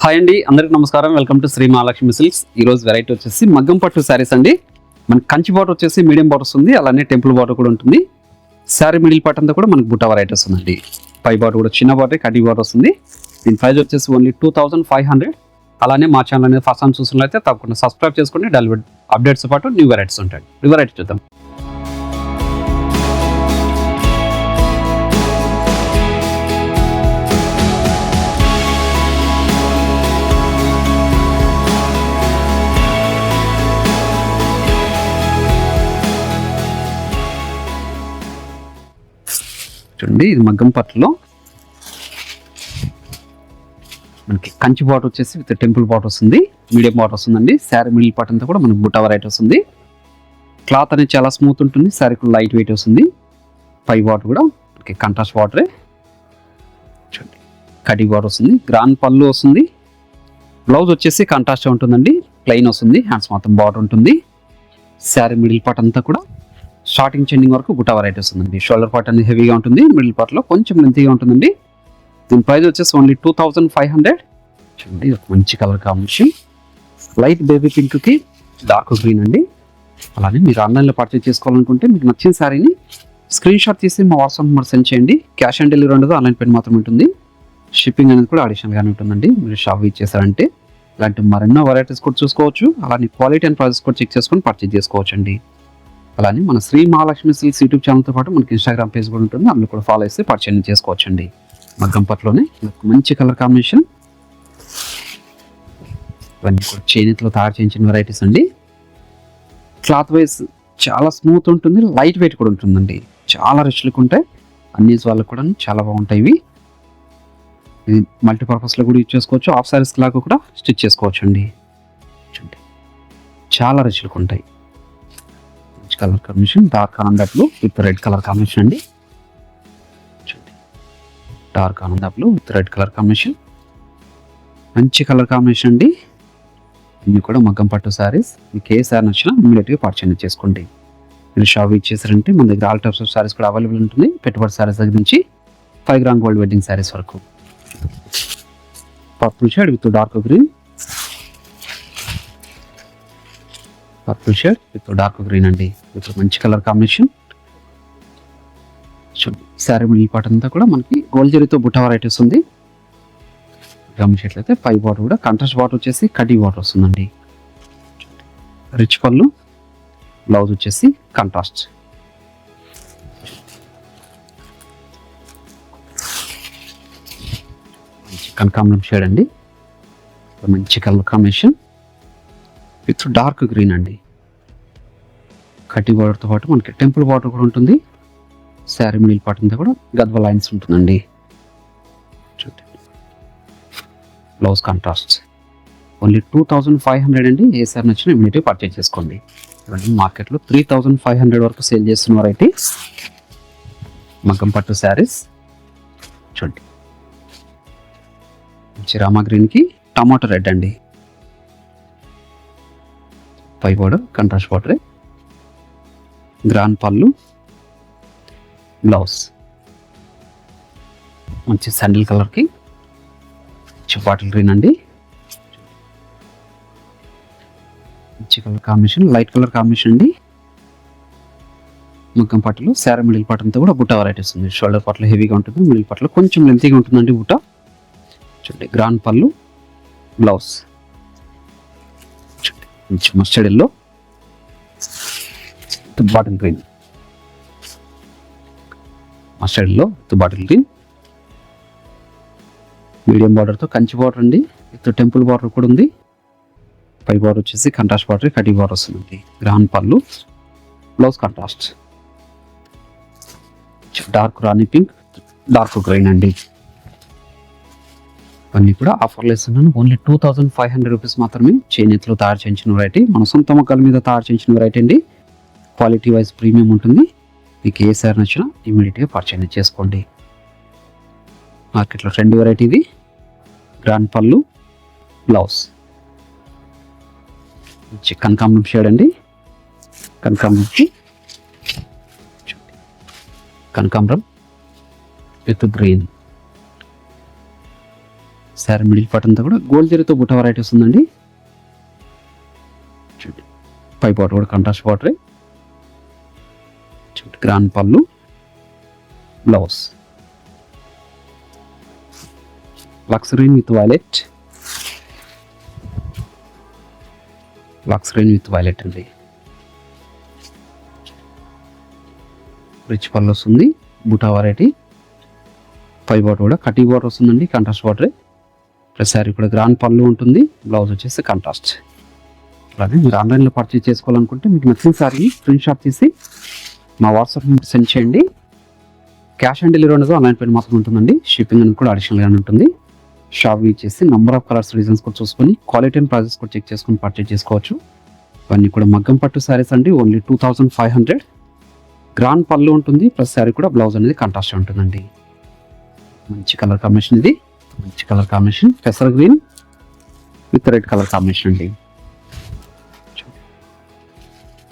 Hi అండి, అందరికి నమస్కారం. Welcome to Shri Mahalakshmi silks. ఈ రోజు వెరైటీ వచ్చేసి మగ్గం పట్టు శారీస్ అండి. మన కంచి బార్డర్ వచ్చేసి మీడియం బార్డర్ వస్తుంది, అలానే టెంపుల్ బార్డర్ కూడా ఉంటుంది. శారీ మిడిల్ పార్ట్ అంతా కూడా మనకి బుట్ట వెరైటీ వస్తుందండి. పై బార్డర్ కూడా చిన్న బార్డర్, కటి బార్డర్ వస్తుంది. దీని ప్రైస్ వచ్చేసి ఓన్లీ 2500. అలానే మా ఛానల్ అనేది ఫస్ట్ టైం చూసినట్లయితే తప్పకుండా సబ్స్క్రైబ్ చేసుకోండి. డైలీ అప్డేట్స్ పాటు న్యూ వెరైటీస్ ఉంటాయి. న్యూ వెరైటీ చూద్దాం. చూడండి, ఇది మగ్గం పట్టులో మనకి కంచి బార్డర్ వచ్చేసి విత్ టెంపుల్ బార్డర్ వస్తుంది, మీడియం బార్డర్ వస్తుందండి. శారీ మిడిల్ పార్ట్ అంతా కూడా మనకి బుట్ట వెరైటీ వస్తుంది. క్లాత్ అనేది చాలా స్మూత్ ఉంటుంది. శారీ కూడా లైట్ వెయిట్ వస్తుంది. పై బార్డర్ కూడా మనకి కంట్రాస్ట్ బార్డరే. చూడండి, కటి బార్డర్ వస్తుంది, గ్రాండ్ పళ్ళు వస్తుంది. బ్లౌజ్ వచ్చేసి కాంట్రాస్ట్ ఉంటుందండి, ప్లెయిన్ వస్తుంది. హ్యాండ్స్ మాత్రం బార్డర్ ఉంటుంది. శారీ మిడిల్ పార్ట్ అంతా కూడా స్టార్టింగ్ చెండింగ్ వరకు బుట్ట వెరైటీ వస్తుందండి. షోల్డర్ పార్ట్ అనేది హెవీగా ఉంటుంది, మిడిల్ పార్ట్లో కొంచెం లెంతీగా ఉంటుందండి. దీని ప్రైస్ వచ్చేసి ఓన్లీ 2500. చూడండి, ఒక మంచి కలర్ కాంబినేషన్, లైట్ బేబీ పింక్కి డార్క్ గ్రీన్ అండి. అలానే మీరు ఆన్లైన్లో పర్చేజ్ చేసుకోవాలనుకుంటే మీకు నచ్చిన శారీని స్క్రీన్ షాట్ తీసి మా వాట్సాప్ నెంబర్ సెండ్ చేయండి. క్యాష్ ఆన్ డెలివరీ ఉండదు, ఆన్లైన్ పేమెంట్ మాత్రం ఉంటుంది. షిప్పింగ్ అనేది కూడా అడిషనల్గానే ఉంటుందండి. మీరు షాప్ ఇచ్చేసారంటే ఇలాంటి మరెన్నో వెరైటీస్ కూడా చూసుకోవచ్చు. అలానే క్వాలిటీ అండ్ ప్రైసెస్ కూడా చెక్ చేసుకొని పర్చేజ్ చేసుకోవచ్చు అండి. అలానే మన శ్రీ మహాలక్ష్మి సిల్క్స్ యూట్యూబ్ ఛానల్తో పాటు మనకి ఇన్స్టాగ్రామ్ పేజ్ కూడా ఉంటుంది, అందులో కూడా ఫాలో చేసి పర్చేజ్ చేసుకోవచ్చు అండి. మగ్గం పట్టులోనే మంచి కలర్ కాంబినేషన్, ఇవన్నీ కూడా చేనేతలో తయారు చేయించిన వెరైటీస్ అండి. క్లాత్ వైజ్ చాలా స్మూత్ ఉంటుంది, లైట్ వెయిట్ కూడా ఉంటుందండి. చాలా రిచ్ లుక్ ఉంటాయి. అన్ని వాళ్ళకి కూడా చాలా బాగుంటాయి. ఇది మల్టీపర్పస్లో కూడా యూజ్ చేసుకోవచ్చు, హాఫ్ సారీస్ లాగా కూడా స్టిచ్ చేసుకోవచ్చు అండి. చూడండి, చాలా రిచ్ లుక్ ఉంటాయి. కలర్ కాంబినేషన్ డార్క్ ఆనంద blue with red colour combination అండి. చూడండి, డార్క్ ఆనంద blue with red colour combination, మంచి కలర్ కాంబినేషన్ అండి. ఇవి కూడా మగ్గం పట్టు శారీస్. మీకు ఏ శారీ నచ్చినా ఇమీడియట్గా పర్చేజ్ చేసుకోండి. మీరు షాప్ ఇచ్చేసారంటే మన దగ్గర ఆల్ టైప్స్ ఆఫ్ శారీస్ కూడా అవైలబుల్ ఉంటుంది. పెట్టుబడి శారీస్ దగ్గర నుంచి 5 గ్రామ్ గోల్డ్ వెడ్డింగ్ శారీస్ వరకు. Purple shade with dark green, purple shade with dark green అండి. విత్ మంచి colour combination. Sari middle part అంతా కూడా మనకి గోల్డ్ జరీతో బుట్ట వెరైటీస్ ఉంది. గమనించినట్లయితే పై బార్డర్ కూడా కాంట్రాస్ట్ బార్డర్ వచ్చేసి కటి బార్డర్ వస్తుందండి. రిచ్ పళ్ళు, బ్లౌజ్ వచ్చేసి కాంట్రాస్ట్. మంచి కనకాంబరం షేడ్ అండి, మంచి colour combination with dark green అండి. కటి బార్డర్తో పాటు మనకి టెంపుల్ బార్డర్ కూడా ఉంటుంది. శారీ మిడిల్ పార్ట్ అంతా కూడా గద్వ లైన్స్ ఉంటుందండి. చూడండి, బ్లౌజ్ కాంట్రాస్ట్. ఓన్లీ 2500 అండి. ఏ సారీ నచ్చినా ఇమీడియట్గా పర్చేజ్ చేసుకోండి. ఇవన్నీ మార్కెట్లో 3500 వరకు సేల్ చేస్తున్న వెరైటీ మగ్గం పట్టు శారీస్. చూడండి, మంచి రామా గ్రీన్కి టమాటో రెడ్ అండి. పై బార్డర్ కంట్రాస్ట్ బార్డరే, గ్రాండ్ పళ్ళు, బ్లౌజ్ మంచి శాండిల్ కలర్కి బాటిల్ గ్రీన్ అండి. మంచి colour combination, light colour combination అండి. మగ్గం పట్టులో శారీ మిడిల్ పార్ట్ అంతా కూడా బుట్ట వెరైటీస్ ఉంది. షోల్డర్ పార్ట్లో హెవీగా ఉంటుంది, మిడిల్ పార్ట్లో కొంచెం లెంతీగా ఉంటుందండి బుట్ట. చూడండి, గ్రాండ్ పళ్ళు, బ్లౌజ్ మంచి mustard yellow, bottle green, mustard yellow with bottle green. Medium బార్డర్తో కంచి బార్డర్ అండి, విత్ టెంపుల్ బార్డర్ కూడా ఉంది. పై బార్డర్ వచ్చేసి కంట్రాస్ట్ బార్డర్, కటి బార్డర్ వస్తుందండి. గ్రాండ్ పళ్ళు, బ్లౌజ్ కాంట్రాస్ట్. డార్క్ రాణి పింక్, డార్క్ గ్రీన్ అండి. ఇవన్నీ కూడా ఆఫర్లు ఇస్తున్నాను. ఓన్లీ 2500 రూపీస్ మాత్రమే. చేనేతలో తయారు చేయించిన వెరైటీ, మన సొంత మొక్కల మీద తయారు చేయించిన వెరైటీ అండి. క్వాలిటీ వైజ్ ప్రీమియం ఉంటుంది. మీకు ఏ సారీ నచ్చినా ఇమీడియట్గా పర్చేజ్ చేసుకోండి. మార్కెట్లో ట్రెండ్ వెరైటీ ఇది. గ్రాండ్ పళ్ళు, బ్లౌజ్ మంచి కనకాంబరం షేడ్ అండి. కనకాంబరం with green. Sari middle part అంతా కూడా గోల్డ్ జరీతో బుట్ట వెరైటీ వస్తుందండి. చూడండి పై పార్ట్ కూడా కంట్రాస్ట్ బార్డర్, చూడండి గ్రాండ్ పళ్ళు, blouse lux green with violet, lux green with violet అండి. రిచ్ పళ్ళు వస్తుంది, బుటా వెరైటీ, పై బార్డర్ కూడా కటీ బార్డర్ వస్తుందండి, కంట్రాస్ట్ బార్డర్. ప్లస్ శారీ కూడా గ్రాండ్ పళ్ళు ఉంటుంది, బ్లౌజ్ వచ్చేసి కంట్రాస్ట్. అలాగే మీరు ఆన్లైన్లో పర్చేజ్ చేసుకోవాలనుకుంటే మీకు నచ్చిన శారీని స్క్రీన్ షాట్ తీసి మా వాట్సాప్ సెండ్ చేయండి. క్యాష్ ఆన్ డెలివరీ అనేది ఆన్లైన్ పేమెంట్ మాత్రం ఉంటుందండి. షిప్పింగ్ అనేది కూడా అడిషనల్గానే ఉంటుంది. షాప్ విజిట్ చేసి నంబర్ ఆఫ్ కలర్స్, డిజైన్స్ కూడా చూసుకొని క్వాలిటీ అండ్ ప్రైజెస్ కూడా చెక్ చేసుకొని పర్చేజ్ చేసుకోవచ్చు. ఇవన్నీ కూడా మగ్గం పట్టు శారీస్ అండి. ఓన్లీ 2500. గ్రాండ్ పళ్ళు ఉంటుంది, ప్లస్ శారీ కూడా బ్లౌజ్ అనేది కంట్రాస్ట్ ఉంటుందండి. మంచి కలర్ కాంబినేషన్ ఇది, మంచి కలర్ కాంబినేషన్ పెసర్ green with red colour combination అండి.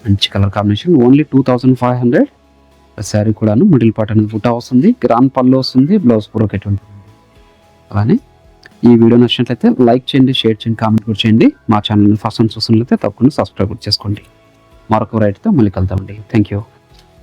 మంచి కలర్ కాంబినేషన్, ఓన్లీ 2500. శారీ కూడాను మిడిల్ పార్ట్ అనేది బుట్ట వస్తుంది, గ్రాండ్ పళ్ళు వస్తుంది, బ్లౌజ్ బ్రోకెట్ ఉంటుంది. అలానే ఈ వీడియో నచ్చినట్లయితే లైక్ చేయండి, షేర్ చేయండి, కామెంట్ కూడా చేయండి. మా ఛానల్ని ఫస్ట్ టైం చూసినట్లయితే తప్పకుండా సబ్స్క్రైబ్ చేసుకోండి. మరొక రైట్తో మళ్ళీ కలుద్దామండి. Thank you.